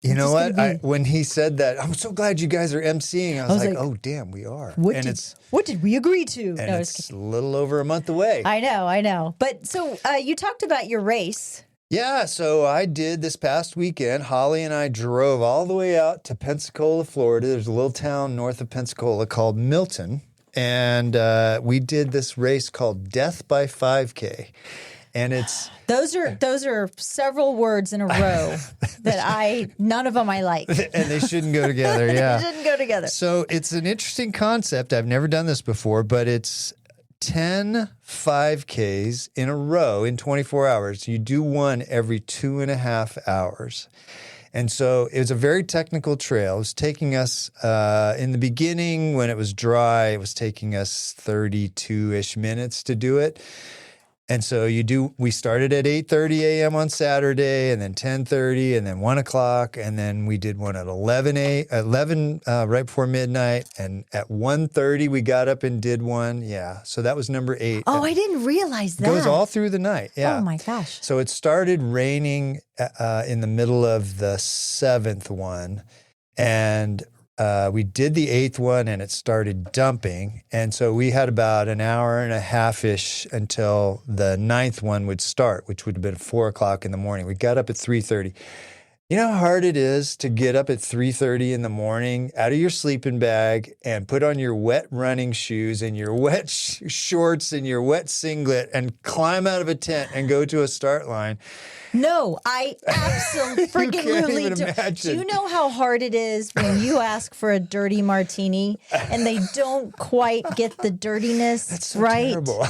You know just what? When he said that, I'm so glad you guys are emceeing. I was like, oh, damn, we are. What did we agree to? And No, it's a little over a month away. I know. But so you talked about your race. Yeah, so I did this past weekend. Holly and I drove all the way out to Pensacola, Florida. There's a little town north of Pensacola called Milton. And we did this race called Death by 5K. And it's... Those are several words in a row that none of them I like. And they shouldn't go together, yeah. They shouldn't go together. So it's an interesting concept. I've never done this before, but it's 10 5Ks in a row in 24 hours. You do one every 2.5 hours. And so it was a very technical trail. It was taking us, in the beginning when it was dry, it was taking us 32-ish minutes to do it. And so we started at 8:30 a.m. on Saturday, and then 10:30, and then 1 o'clock, and then we did one at 11 right before midnight, and at 1:30 we got up and did one. Yeah, so that was number 8. Oh, I didn't realize that. It goes all through the night. Yeah. Oh my gosh. So it started raining in the middle of the 7th one, and we did the 8th one, and it started dumping. And so we had about an hour and a half-ish until the 9th one would start, which would have been 4 o'clock in the morning. We got up at 3:30. You know how hard it is to get up at 3:30 in the morning out of your sleeping bag and put on your wet running shoes and your wet shorts and your wet singlet and climb out of a tent and go to a start line? No, I absolutely freaking don't. Do you know how hard it is when you ask for a dirty martini and they don't quite get the dirtiness That's so right? terrible.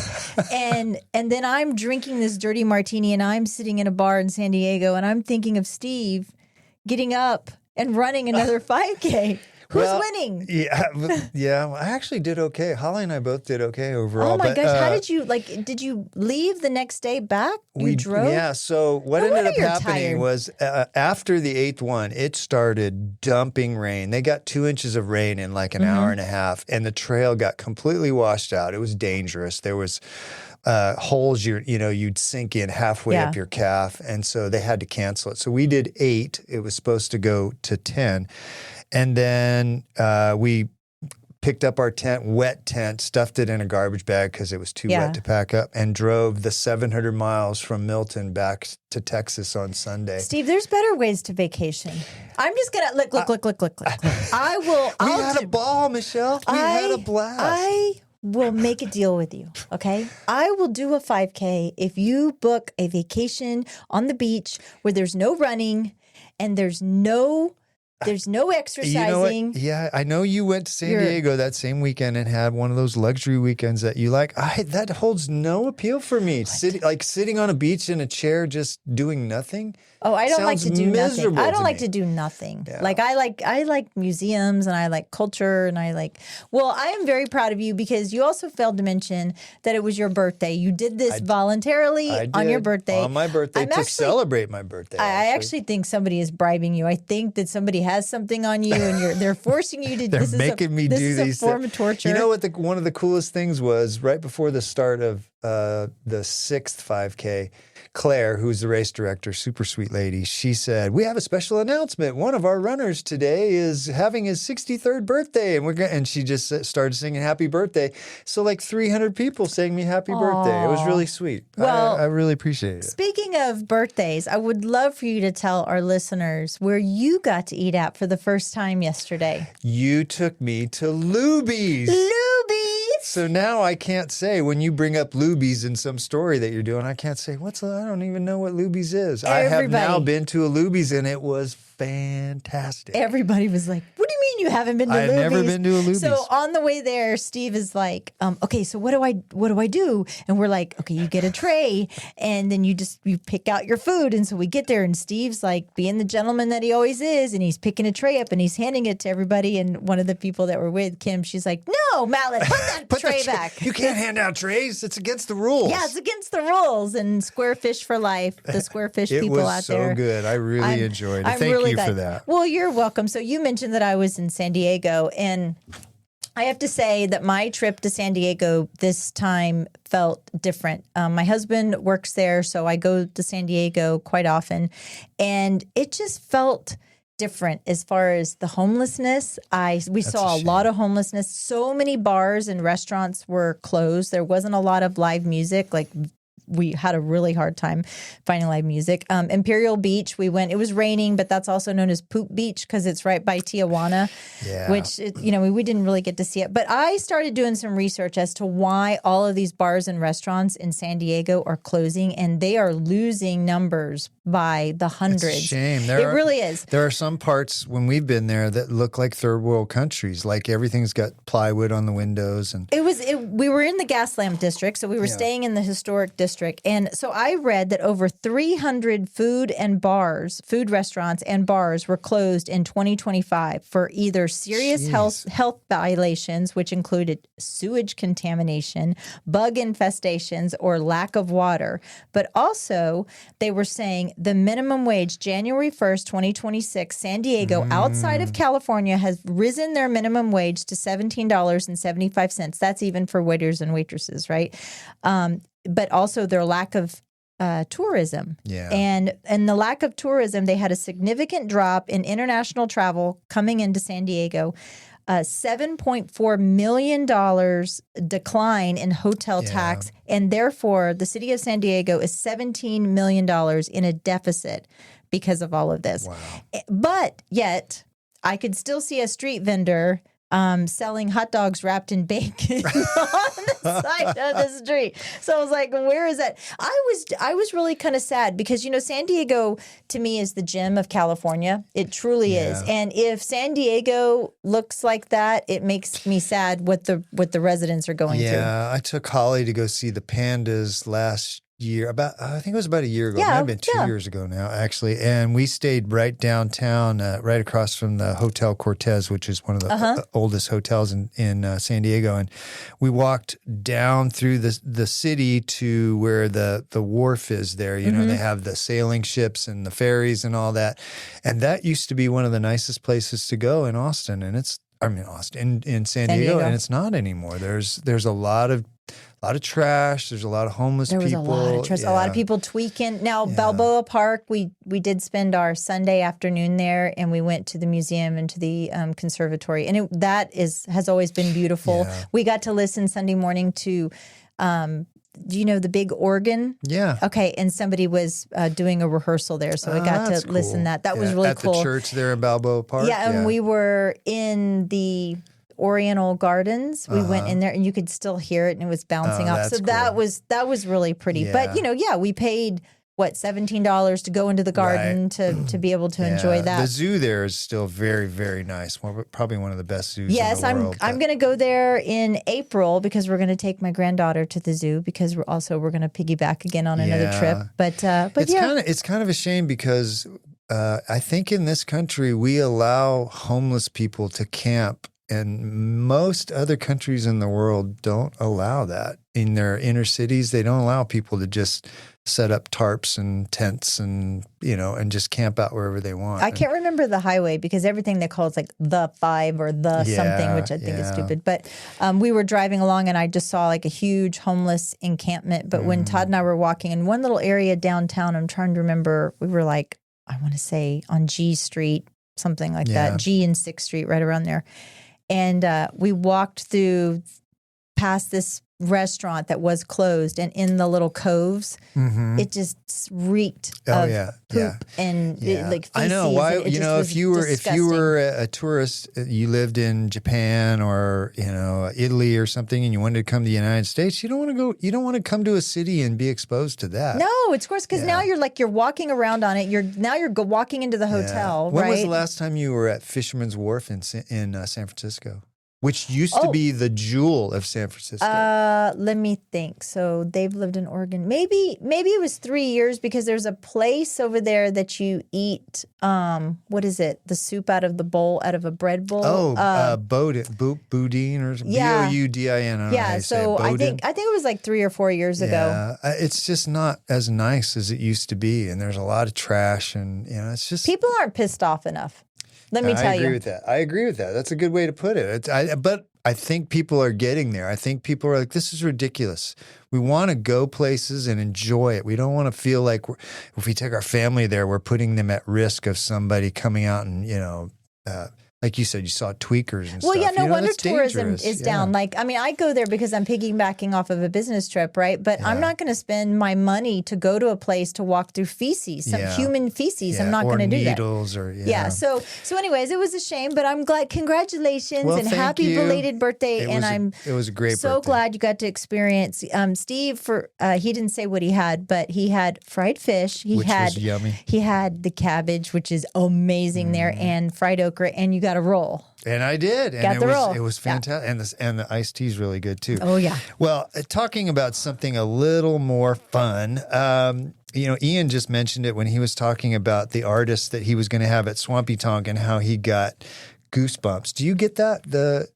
and then I'm drinking this dirty martini and I'm sitting in a bar in San Diego and I'm thinking of Steve getting up and running another 5K. Who's winning? Yeah. Well, I actually did okay. Holly and I both did okay overall. Oh my gosh! How did you Did you leave the next day back? You drove. Yeah. So what ended up happening was after the 8th one, it started dumping rain. They got 2 inches of rain in like an hour and a half, and the trail got completely washed out. It was dangerous. There was holes you'd sink in halfway up your calf, and so they had to cancel it. So we did 8. It was supposed to go to 10, and then we picked up our tent, wet tent, stuffed it in a garbage bag because it was too wet to pack up, and drove the 700 miles from Milton back to Texas on Sunday. Steve, there's better ways to vacation. I'm just gonna look. I will. We had a ball, Michelle. We had a blast. We'll make a deal with you, okay? I will do a 5K if you book a vacation on the beach where there's no running and there's no exercising. You know what? Yeah, I know you went to San Diego that same weekend and had one of those luxury weekends that you like. That holds no appeal for me. Sitting on a beach in a chair just doing nothing. Oh, I don't like to do nothing. I don't like me. to do nothing. Yeah. Like I like museums and I like culture and I am very proud of you because you also failed to mention that it was your birthday. You did this voluntarily on your birthday. On my birthday celebrate my birthday. I actually think somebody is bribing you. I think that somebody has something on you and they're forcing you to They're making me do these This is a form of torture. You know what one of the coolest things was right before the start of the 6th 5K, Claire, who's the race director, super sweet lady, she said, "We have a special announcement. One of our runners today is having his 63rd birthday." And she just started singing happy birthday. So like 300 people sang me happy birthday. It was really sweet. Well, I really appreciate it. Speaking of birthdays, I would love for you to tell our listeners where you got to eat at for the first time yesterday. You took me to Luby's. So now I can't say when you bring up Luby's in some story that you're doing, I can't say, I don't even know what Luby's is. I have now been to a Luby's and it was fantastic. Everybody was like, "What do you mean you haven't been to Luby's?" I've never been to a Luby's. So on the way there, Steve is like, "Okay, so what do I do?" And we're like, "Okay, you get a tray and then you pick out your food." And so we get there and Steve's like being the gentleman that he always is, and he's picking a tray up and he's handing it to everybody. And one of the people that were with Kim, she's like, "No, Mallett, put that tray back. You can't hand out trays. It's against the rules." Yeah, it's against the rules. And Square Fish for life, the Square Fish people out there. It was so good. I really enjoyed it. Thank you for that. Well, you're welcome. So you mentioned that I was in San Diego, and I have to say that my trip to San Diego this time felt different. My husband works there, so I go to San Diego quite often, and it just felt different as far as the homelessness. We saw a lot of homelessness. So many bars and restaurants were closed. There wasn't a lot of live music, like we had a really hard time finding live music. Imperial Beach, we went. It was raining, but that's also known as Poop Beach because it's right by Tijuana, which, we didn't really get to see it. But I started doing some research as to why all of these bars and restaurants in San Diego are closing, and they are losing numbers by the hundreds. It's a shame. It really is. There are some parts when we've been there that look like third world countries, like everything's got plywood on the windows. And we were in the Gaslamp district, so we were staying in the historic district. And so I read that over 300 food restaurants and bars were closed in 2025 for either serious health violations, which included sewage contamination, bug infestations, or lack of water. But also, they were saying the minimum wage, January 1st, 2026, San Diego, outside of California, has risen their minimum wage to $17.75. That's even for waiters and waitresses, right? But also their lack of tourism. Yeah. And the lack of tourism, they had a significant drop in international travel coming into San Diego, $7.4 million decline in hotel tax, and therefore the city of San Diego is $17 million in a deficit because of all of this. Wow. But yet, I could still see a street vendor selling hot dogs wrapped in bacon on the side of the street. So I was like, where is that? I was really kind of sad because, San Diego to me is the gem of California. It truly is. And if San Diego looks like that, it makes me sad what the residents are going through. Yeah, I took Holly to go see the pandas year, I think it was about a year ago. Yeah, It might have been 2 yeah. years ago now, actually. And we stayed right downtown, right across from the Hotel Cortez, which is one of the oldest hotels in San Diego. And we walked down through the city to where the wharf is there. You know, they have the sailing ships and the ferries and all that. And that used to be one of the nicest places to go in Austin. And in San Diego, and it's not anymore. There's a lot of trash. There's a lot of homeless people. There was a lot of trash. A lot of people tweaking. Now, Balboa Park, we did spend our Sunday afternoon there, and we went to the museum and to the conservatory, and that has always been beautiful. Yeah. We got to listen Sunday morning to. Do you know the big organ? Yeah. Okay, and somebody was doing a rehearsal there, so I got to listen to that. That was really cool. At the church there in Balboa Park? Yeah, and we were in the Oriental Gardens. We went in there, and you could still hear it, and it was bouncing off. So that was really pretty. Yeah. But, we paid, $17 to go into the garden to be able to enjoy that. The zoo there is still very, very nice. Probably one of the best zoos in the world. I'm going to go there in April because we're going to take my granddaughter to the zoo because we're going to piggyback again on another trip. But it's kind of a shame because I think in this country we allow homeless people to camp, and most other countries in the world don't allow that. In their inner cities, they don't allow people to just set up tarps and tents and just camp out wherever they want. I can't remember the highway because everything they call it's like the 5 or the something, which I think is stupid. But we were driving along and I just saw like a huge homeless encampment. But when Todd and I were walking in one little area downtown, I'm trying to remember, we were like, I want to say on G Street, something like that, G and 6th Street, right around there. And we walked through past this restaurant that was closed, and in the little coves, it just reeked of poop and like feces. I know why. If you were a tourist, you lived in Japan or Italy or something, and you wanted to come to the United States, you don't want to go. You don't want to come to a city and be exposed to that. No, it's of course because now you're walking around on it. You're walking into the hotel. When right? was the last time you were at Fisherman's Wharf in San Francisco? Which used to be the jewel of San Francisco. Let me think. So they've lived in Oregon. Maybe it was 3 years because there's a place over there that you eat. What is it? The soup out of a bread bowl. Boudin or Boudin. Yeah. So I think it was like 3 or 4 years ago. It's just not as nice as it used to be, and there's a lot of trash, and it's just people aren't pissed off enough. Let me tell you. I agree with that. That's a good way to put it. But I think people are getting there. I think people are like, this is ridiculous. We want to go places and enjoy it. We don't want to feel like if we take our family there, we're putting them at risk of somebody coming out and, like you said, you saw tweakers and stuff. Well, yeah, no wonder tourism dangerous. is down. Like, I mean, I go there because I'm piggybacking off of a business trip, right? But I'm not going to spend my money to go to a place to walk through feces, some human feces. I'm not going to do that. Needles or So anyways, it was a shame, but I'm glad. Congratulations and happy belated birthday. It was a great so birthday. glad you got to experience. Steve, he didn't say what he had, but he had fried fish. Which was yummy. He had the cabbage, which is amazing there, and fried okra, and you got a roll. And I did. And roll. It was fantastic. And the iced tea is really good too. Oh, yeah. Well, talking about something a little more fun, Ian just mentioned it when he was talking about the artist that he was going to have at Swampy Tonk and how he got goosebumps. Do you get that?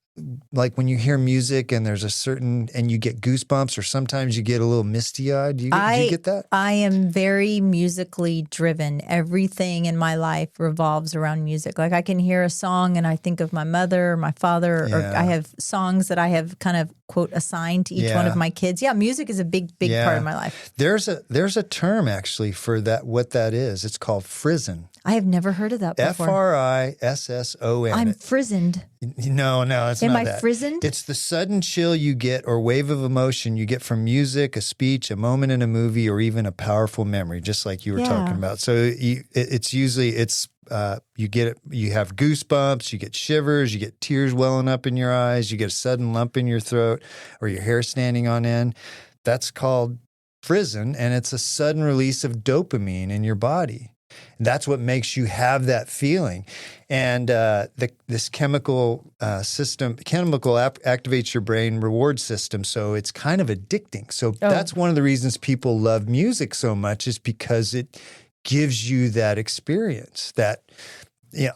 Like when you hear music and there's and you get goosebumps, or sometimes you get a little misty-eyed. Do you get that? I am very musically driven. Everything in my life revolves around music. Like I can hear a song and I think of my mother or my father, or I have songs that I have kind of quote assigned to each one of my kids. Yeah, music is a big part of my life. There's a term actually for that. What that is? It's called Frisson. I have never heard of that before. Frisson. I'm frizzed. No, it's Am not I that. frizzed? It's the sudden chill you get or wave of emotion you get from music, a speech, a moment in a movie, or even a powerful memory, just like you were talking about. So it's usually you get it. You have goosebumps, you get shivers, you get tears welling up in your eyes, you get a sudden lump in your throat, or your hair standing on end. That's called Frisson, and it's a sudden release of dopamine in your body. That's what makes you have that feeling. And this chemical activates your brain reward system. So it's kind of addicting. So that's one of the reasons people love music so much, is because it gives you that experience.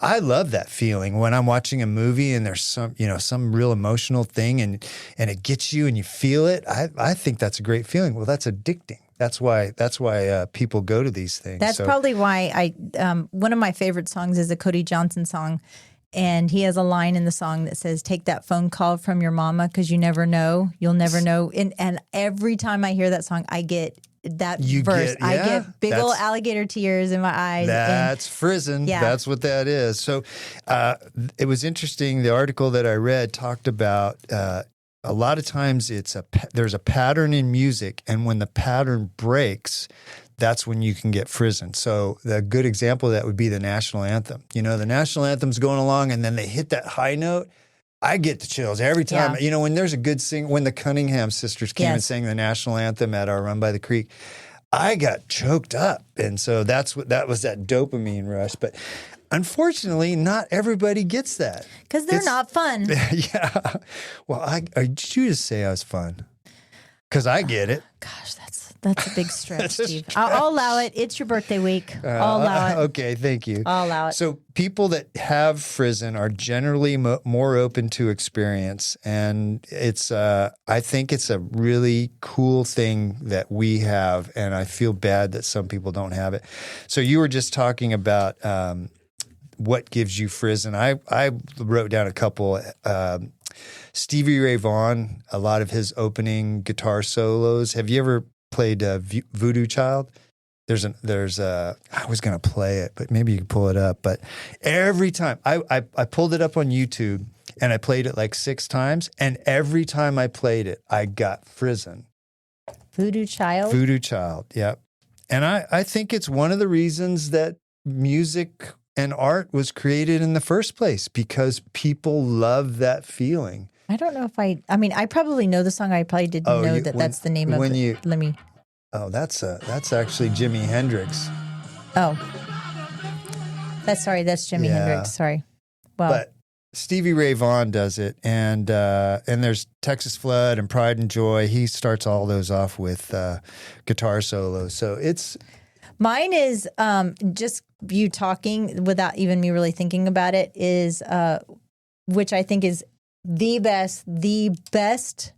I love that feeling when I'm watching a movie and there's some real emotional thing and it gets you and you feel it. I think that's a great feeling. Well, that's addicting. That's why people go to these things. That's probably why one of my favorite songs is a Cody Johnson song. And he has a line in the song that says, "Take that phone call from your mama, because you never know. You'll never know." And every time I hear that song, I get that verse. I get big old alligator tears in my eyes. That's Frisson. Yeah. That's what that is. So it was interesting. The article that I read talked about a lot of times there's a pattern in music, and when the pattern breaks, that's when you can get Frisson. So the good example of that would be the national anthem. The national anthem's going along, and then they hit that high note. I get the chills every time. Yeah. When there's a good when the Cunningham sisters came and sang the national anthem at our Run by the Creek, I got choked up. And so that was that dopamine rush. But unfortunately, not everybody gets that. Because they're not fun. Yeah. Well, did you just say I was fun? Because I get it. Gosh, that's a big stretch, Steve. I'll allow it. It's your birthday week. I'll allow it. Okay, thank you. I'll allow it. So people that have Frisson are generally more open to experience, and it's I think it's a really cool thing that we have, and I feel bad that some people don't have it. So you were just talking about what gives you Frisson. I wrote down a couple. Stevie Ray Vaughan, a lot of his opening guitar solos. Have you ever played Voodoo Child? I was going to play it, but maybe you can pull it up. But every time, I pulled it up on YouTube, and I played it like 6 times, and every time I played it, I got Frisson. Voodoo Child? Voodoo Child, yep. And I think it's one of the reasons that music and art was created in the first place, because people love that feeling. I don't know if I probably know the song. I probably didn't know that's the name of it. Let me. Oh, that's actually Jimi Hendrix. Oh. That's Jimi Hendrix. Sorry. Well. But Stevie Ray Vaughan does it, and there's Texas Flood and Pride and Joy. He starts all those off with guitar solos. So it's... Mine is just you talking without even me really thinking about it is, which I think is the best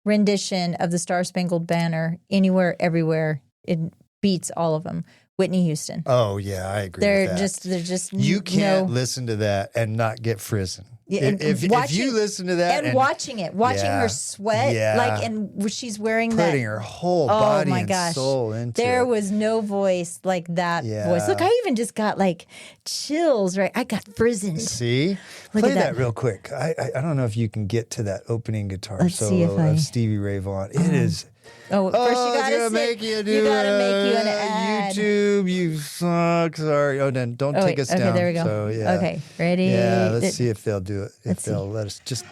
rendition of the Star Spangled Banner anywhere, everywhere. It beats all of them. Whitney Houston. Oh yeah, I agree with that. They're just you can't listen to that and not get Frisson. Yeah, if you listen to that and watching her sweat, and she's wearing putting her whole body and soul into there it. was no voice like that voice. Look, I even just got like chills. Right, I got Frisson. See, play that real quick. I don't know if you can get to that opening guitar solo of Stevie Ray Vaughan. It is. Oh, first you gotta make you an ad. YouTube, you suck. Sorry. Oh, then don't take us down. Okay, there we go. So, yeah. Okay, ready? Yeah, let's see if they'll do it. If they'll let us just.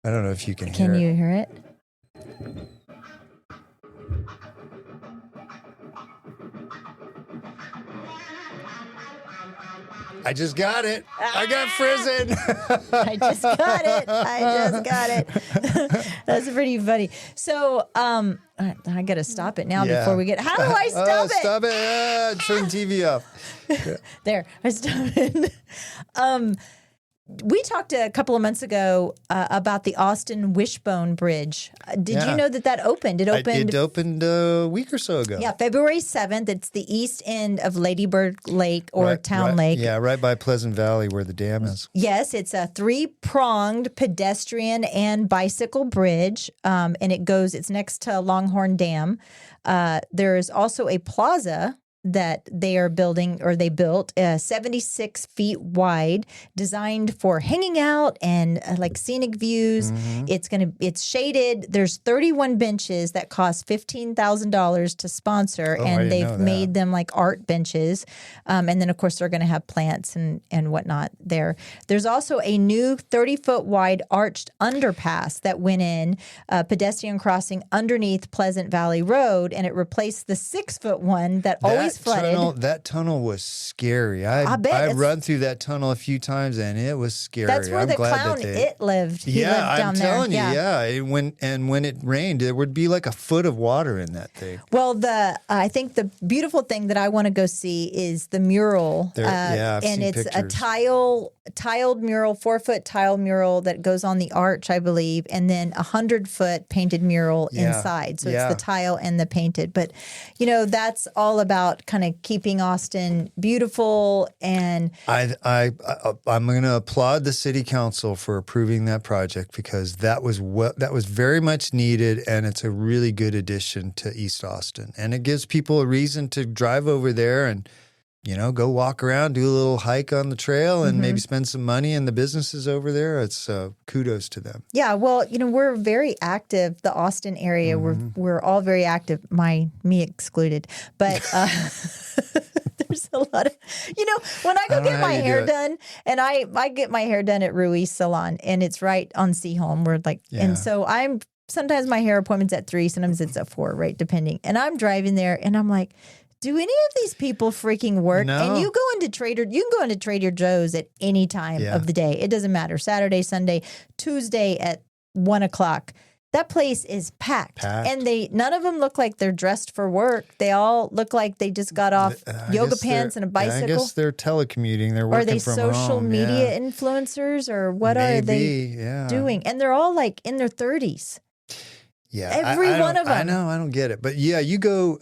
I don't know if you can hear it. Can you hear it? I just got it. I got Frisson. I just got it. That's pretty funny. So, I got to stop it now before we get. How do I stop it? Stop it. Turn TV off. There, I stopped it. We talked a couple of months ago about the Austin Wishbone Bridge. Did you know that opened? It opened a week or so ago. Yeah, February 7th. It's the east end of Lady Bird Lake or Town Lake. Yeah, right by Pleasant Valley where the dam is. Yes, it's a 3-pronged pedestrian and bicycle bridge, and it's next to Longhorn Dam. There is also a plaza that they are building, or they built, 76 feet wide, designed for hanging out and like scenic views. Mm-hmm. It's shaded. There's 31 benches that cost $15,000 to sponsor, and they've made them like art benches. And then of course they're going to have plants and whatnot there. There's also a new 30-foot wide arched underpass that went in, pedestrian crossing underneath Pleasant Valley Road, and it replaced the 6-foot one that always was flooded. That tunnel was scary. I bet I it's- run through that tunnel a few times, and it was scary. That's where I'm the glad clown that they, It lived. He lived down I'm there. telling you, when it rained, there would be like a foot of water in that thing. Well, I think the beautiful thing that I want to go see is the mural. I've and seen it's pictures. a tiled mural, 4-foot tile mural that goes on the arch, I believe, and then 100-foot painted mural inside. So it's the tile and the painted. But that's all about kind of keeping Austin beautiful. And I'm going to applaud the city council for approving that project, because that was very much needed, and it's a really good addition to East Austin, and it gives people a reason to drive over there and go walk around, do a little hike on the trail, and maybe spend some money in the businesses over there. It's kudos to them. yeah, well, we're very active. The Austin area, we're all very active. Me excluded, but. There's a lot of, when I go get my hair done, and I get my hair done at Ruiz Salon, and it's right on Seaholm. We're like, and so sometimes my hair appointment's at 3, sometimes it's at 4, right? Depending. And I'm driving there, and I'm like, do any of these people freaking work? No. And you can go into Trader Joe's at any time of the day. It doesn't matter. Saturday, Sunday, Tuesday at 1:00. That place is packed. And none of them look like they're dressed for work. They all look like they just got off yoga pants and a bicycle. I guess they're telecommuting. They're working Are they from social home. media influencers, or what are they doing? And they're all like in their 30s. Yeah, Every one of them. I know, I don't get it. But yeah, you go,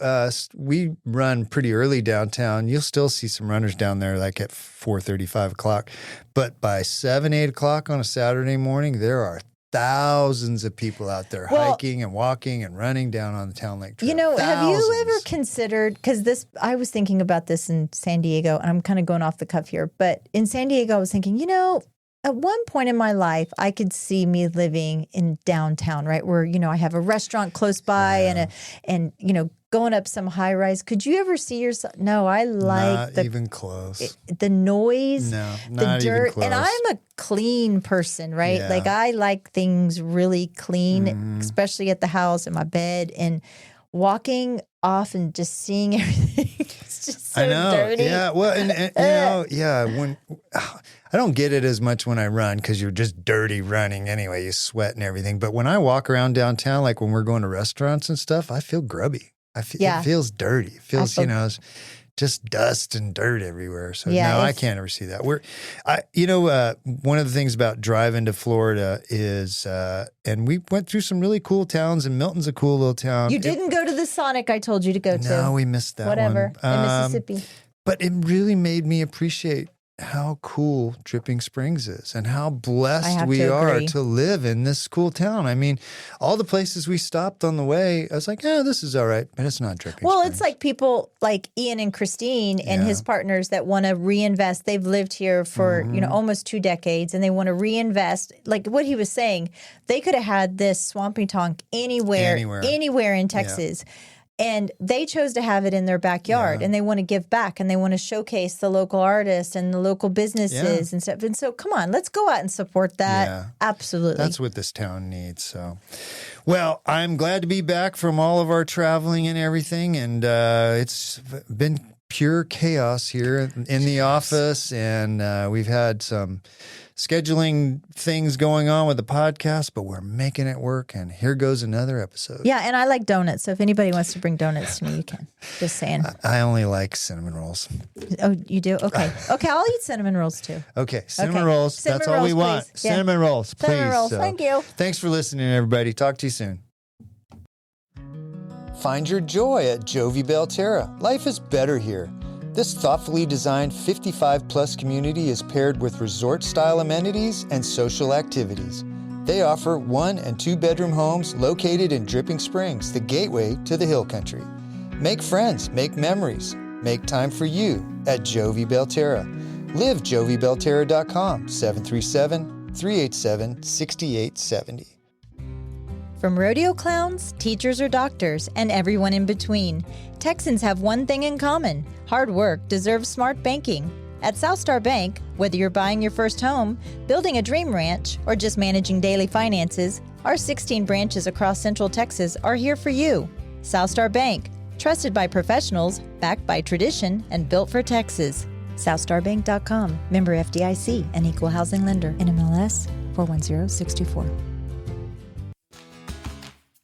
we run pretty early downtown. You'll still see some runners down there like at 4:30, 5 o'clock. But by 7, 8 o'clock on a Saturday morning, there are thousands of people out there hiking and walking and running down on the Town Lake Trail. Have you ever considered, because I was thinking about this in San Diego, and I'm kind of going off the cuff here, but in San Diego, I was thinking, at one point in my life, I could see me living in downtown, right? Where, I have a restaurant close by and going up some high rise. Could you ever see yourself? No, I like not even close. The noise, No, the not dirt. even close. And I'm a clean person, right? Yeah. Like I like things really clean, especially at the house, in my bed, and walking off and just seeing everything. It's just so I know. dirty. Yeah. Well, and when I don't get it as much when I run, because you're just dirty running anyway. You sweat and everything. But when I walk around downtown, like when we're going to restaurants and stuff, I feel grubby. It feels dirty. It feels, it's just dust and dirt everywhere. So no, I can't ever see that. One of the things about driving to Florida is, and we went through some really cool towns, and Milton's a cool little town. You didn't go to the Sonic I told you to go to. No, we missed that Whatever, one. in Mississippi. But it really made me appreciate how cool Dripping Springs is, and how blessed we are to live in this cool town. I mean, all the places we stopped on the way, I was like, this is all right, but it's not Dripping Springs. Well, it's like people like Ian and Christine and his partners that want to reinvest. They've lived here for, almost 2 decades, and they want to reinvest. Like what he was saying, they could have had this Swampy Tonk anywhere in Texas. And they chose to have it in their backyard, and they want to give back, and they want to showcase the local artists and the local businesses and stuff. And so, come on, let's go out and support that. Yeah. Absolutely. That's what this town needs. So, well, I'm glad to be back from all of our traveling and everything. And it's been pure chaos here in the office. And we've had some scheduling things going on with the podcast, but we're making it work. And here goes another episode. Yeah, and I like donuts. So if anybody wants to bring donuts to me, you can. Just saying. I only like cinnamon rolls. Oh, you do? Okay. Okay, I'll eat cinnamon rolls too. Okay, cinnamon rolls. That's all we want. Please. Yeah. Cinnamon rolls, please. Cinnamon rolls. Thank you. Thanks for listening, everybody. Talk to you soon. Find your joy at Jovi Belterra. Life is better here. This thoughtfully designed 55-plus community is paired with resort-style amenities and social activities. They offer 1- and 2-bedroom homes located in Dripping Springs, the gateway to the Hill Country. Make friends, make memories, make time for you at Jovi Belterra. Live JoviBelterra.com, 737-387-6870. From rodeo clowns, teachers or doctors, and everyone in between, Texans have one thing in common: hard work deserves smart banking. At SouthStar Bank, whether you're buying your first home, building a dream ranch, or just managing daily finances, our 16 branches across Central Texas are here for you. SouthStar Bank, Trusted by professionals, backed by tradition, and built for Texas. SouthStarBank.com. Member FDIC, an equal housing lender. NMLS 410624.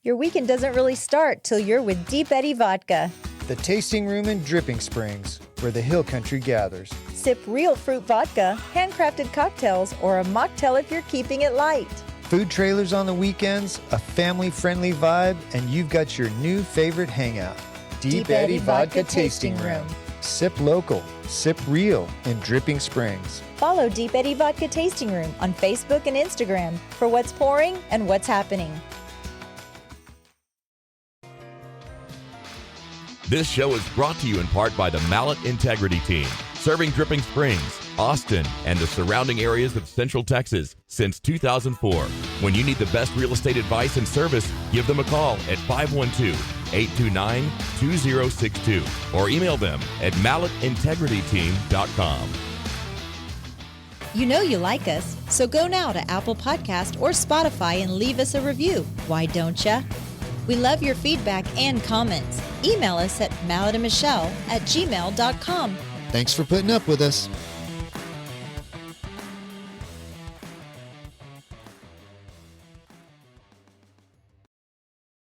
Your weekend doesn't really start till you're with Deep Eddy Vodka. The tasting room in Dripping Springs, where the hill country gathers. Sip real fruit vodka, handcrafted cocktails, or a mocktail if you're keeping it light. Food trailers on the weekends, a family-friendly vibe, and you've got your new favorite hangout. Deep Eddy Vodka Tasting Room. Sip local, sip real in Dripping Springs. Follow Deep Eddy Vodka Tasting Room on Facebook and Instagram for what's pouring and what's happening. This show is brought to you in part by the Mallett Integrity Team, serving Dripping Springs, Austin, and the surrounding areas of Central Texas since 2004. When you need the best real estate advice and service, give them a call at 512-829-2062 or email them at mallettintegrityteam.com. You know you like us, so go now to Apple Podcast or Spotify and leave us a review. Why don't ya? We love your feedback and comments. Email us at mallettandmichelle@gmail.com. Thanks for putting up with us.